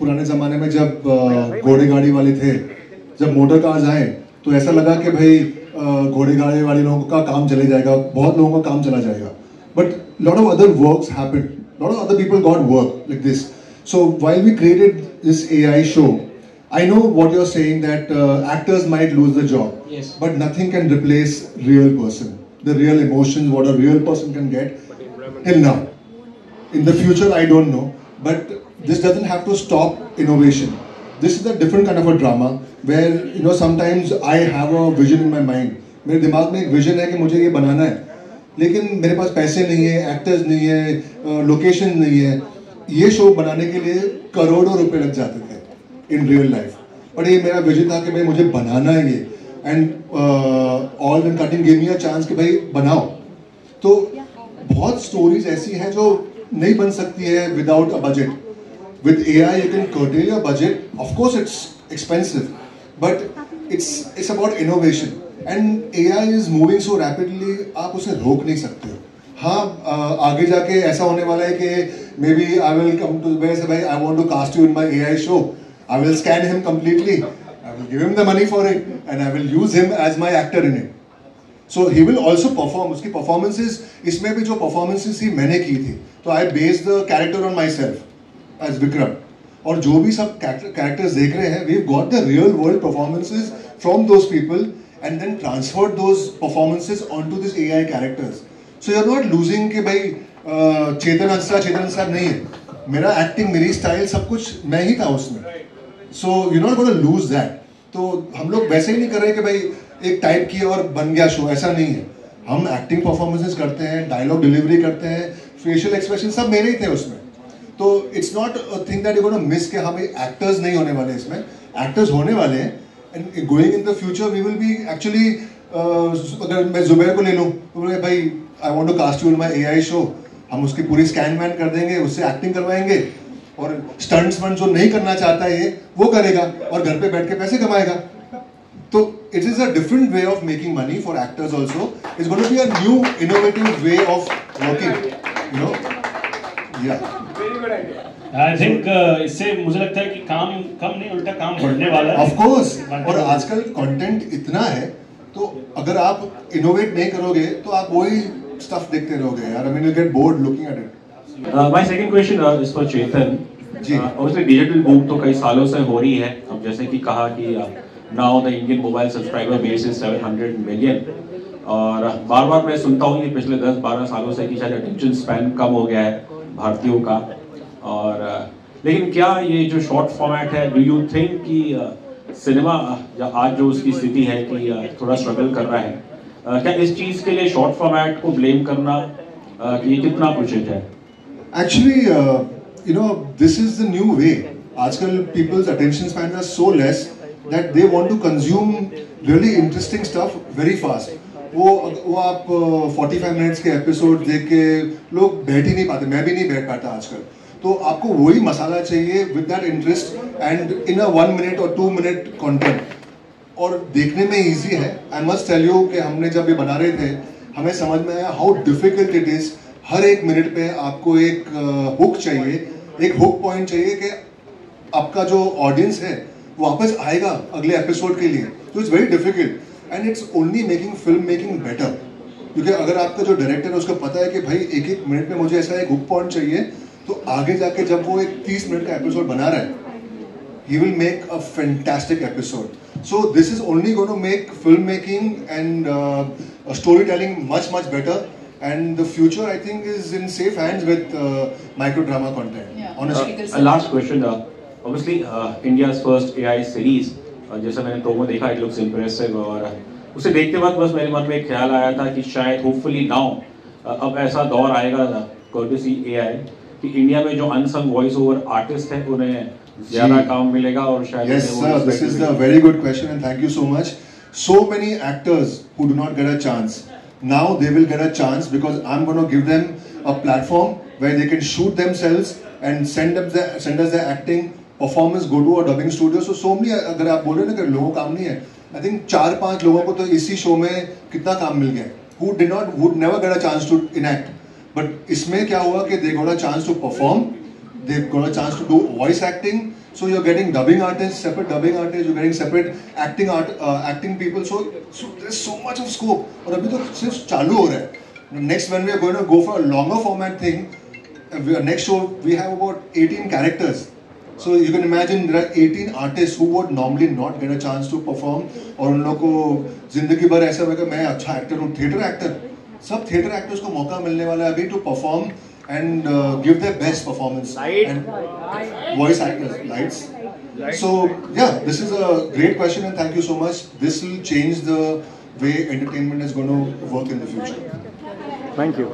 पुराने ज़माने में जब घोड़े गाड़ी वाले थे, जब मोटर कार्स आए तो ऐसा लगा कि भाई घोड़े गाड़ी वाले लोगों का काम चले जाएगा, बहुत लोगों का काम चला जाएगा. But lot of other works happened, lot of other people got work like this. So while we created this AI show, I know what you're saying, that actors might lose the job. Yes. But nothing can replace real person, the real emotions, what a real person can get till now. In the future, I don't know, but this doesn't have to stop innovation. This is a different kind of a drama where, you know, sometimes I have a vision in my mind. मेरे दिमाग में एक vision है कि मुझे ये बनाना है, लेकिन मेरे पास पैसे नहीं है, एक्टर्स नहीं है, लोकेशन नहीं है. ये शो बनाने के लिए करोड़ों रुपए लग जाते थे इन रियल लाइफ. और ये मेरा विजन था कि भाई मुझे बनाना है ये. And all in cutting give me a chance कि भाई बनाओ. तो बहुत स्टोरीज ऐसी हैं जो नहीं बन सकती है without a budget. With AI you can curtail your budget. Of course it's expensive, but it's about innovation. And AI is moving so rapidly, आप उसे रोक नहीं सकते हो. हाँ, आगे जाके ऐसा होने वाला है कि maybe I will come to where say, I want to cast you in my AI show. I will scan him completely. I will give him the money for it, and I will use him as my actor in it. So he will also perform. उसकी performances, इसमें भी जो performances थी मैंने की थी. तो I based the character on myself as Vikram. और जो भी सब characters देख रहे हैं, we've got the real world performances from those people and then transferred those performances onto these AI characters. So you're not losing कि भाई चेतन अंसार नहीं है. मेरा एक्टिंग, मेरी स्टाइल, सब कुछ मैं ही था उसमें. So you not gonna lose that. तो हम लोग वैसे ही नहीं कर रहे कि भाई एक टाइप किया और बन गया शो, ऐसा नहीं है. हम एक्टिंग परफॉर्मेंसेस करते हैं, डायलॉग डिलीवरी करते हैं, फेशियल एक्सप्रेशन सब मेरे ही थे उसमें. तो it's not a thing that you gonna miss कि हाँ भाई एक्टर्स नहीं होने वाले इसमें. एक्टर्स होने वाले हैं. And going in the future we will be actually, अगर मैं जुबैर को ले लूँ तो भाई I want to cast you in my AI show, हम उसकी पूरी स्कैन मैन कर देंगे, उससे एक्टिंग करवाएंगे, और स्टंट्स वन जो नहीं करना चाहता है ये वो करेगा और घर पे बैठ के पैसे कमाएगा. तो it is a different way of making money for actors also. It's going to be a new innovative way of working, you know. Yeah I think इससे मुझे लगता है कि काम कम नहीं, उल्टा काम बढ़ने वाला है. Of course. और आजकल कंटेंट इतना है, तो अगर आप इनोवेट नहीं करोगे तो आप वही stuff देखते रहोगे यार. I mean you get bored looking at it. My second question is for Chetan. Ji. Obviously digital boom तो कई सालों से हो रही है. अब जैसे कि कहा कि now the Indian mobile subscriber base is 700 million. और बार-बार मैं सुनता हूँ कि पिछले 10-12 सालों से कि शायद attention span कम हो गया है भारतीयों का. और लेकिन क्या ये जो short format है, do you think कि सिनेमा आज जो उसकी स्थिति है कि थोड़ा स्ट्रगल कर रहा है, क्या इस चीज के लिए शॉर्ट फॉर्मेट को ब्लेम करना कि ये कितना उचित है? Actually you know this is the new way. आजकल people's attention span are so less that they want to consume really interesting stuff very fast. वो आप 45 मिनट्स के एपिसोड देख के लोग बैठ ही नहीं पाते. मैं भी नहीं बैठ पाता आजकल. तो आपको वही मसाला चाहिए with that interest and in a 1 minute और 2 मिनट कंटेंट. और देखने में इजी है. आई मस्ट टेल यू कि हमने जब ये बना रहे थे, हमें समझ में आया हाउ डिफिकल्ट इट इज. हर एक मिनट पे आपको एक हुक चाहिए, एक हुक पॉइंट चाहिए कि आपका जो ऑडियंस है वो वापस आएगा अगले एपिसोड के लिए. तो it's very difficult and it's only making film making better. क्योंकि अगर आपका जो डायरेक्टर है उसको पता है कि भाई एक एक मिनट में मुझे ऐसा एक हुक पॉइंट चाहिए, तो आगे जाके जब वो एक 30 मिनट का एपिसोड बना रहा है, he will make a fantastic episode. So this is only going to make filmmaking and storytelling much better. And the future, I think, is in safe hands with micro drama content. Yeah. Honestly. Last question. Obviously, India's first AI series. जैसा मैंने promo देखा, it looks impressive. और उसे देखते वक्त बस मेरे मन में एक ख्याल आया था कि शायद hopefully now अब ऐसा दौर आएगा courtesy AI कि इंडिया में जो unsung voice over artists हैं उन्हें ज़्यादा काम मिलेगा और शायद. Yes sir, this is a very good question and thank you so much. So many actors who do not get a chance, now they will get a chance because I'm going to give them a platform where they can shoot themselves and send us their acting performance, go to a dubbing studio. So many, अगर आप बोल रहे हैं ना कि लोगों को काम नहीं है, I think 4-5 लोगों को तो इसी शो में कितना काम मिल गया, who never get a chance to enact. But इसमें क्या हुआ कि they got a chance to perform, they got a chance to do voice acting, So you're getting dubbing artists, separate dubbing artists, you're getting separate acting people. So there's so much of scope. और अभी तो सिर्फ चालू हो रहा है. Next, when we are going to go for a longer format thing, next show we have about 18 characters. So you can imagine there are 18 artists who would normally not get a chance to perform. और उन लोगों को जिंदगी भर ऐसा होगा मैं अच्छा एक्टर हूँ, थिएटर एक्टर. सब थिएटर एक्टर्स को मौका मिलने वाला है अभी to perform and give their best performance. And voice actors, lights. So yeah, this is a great question and thank you so much. This will change the way entertainment is going to work in the future. Thank you.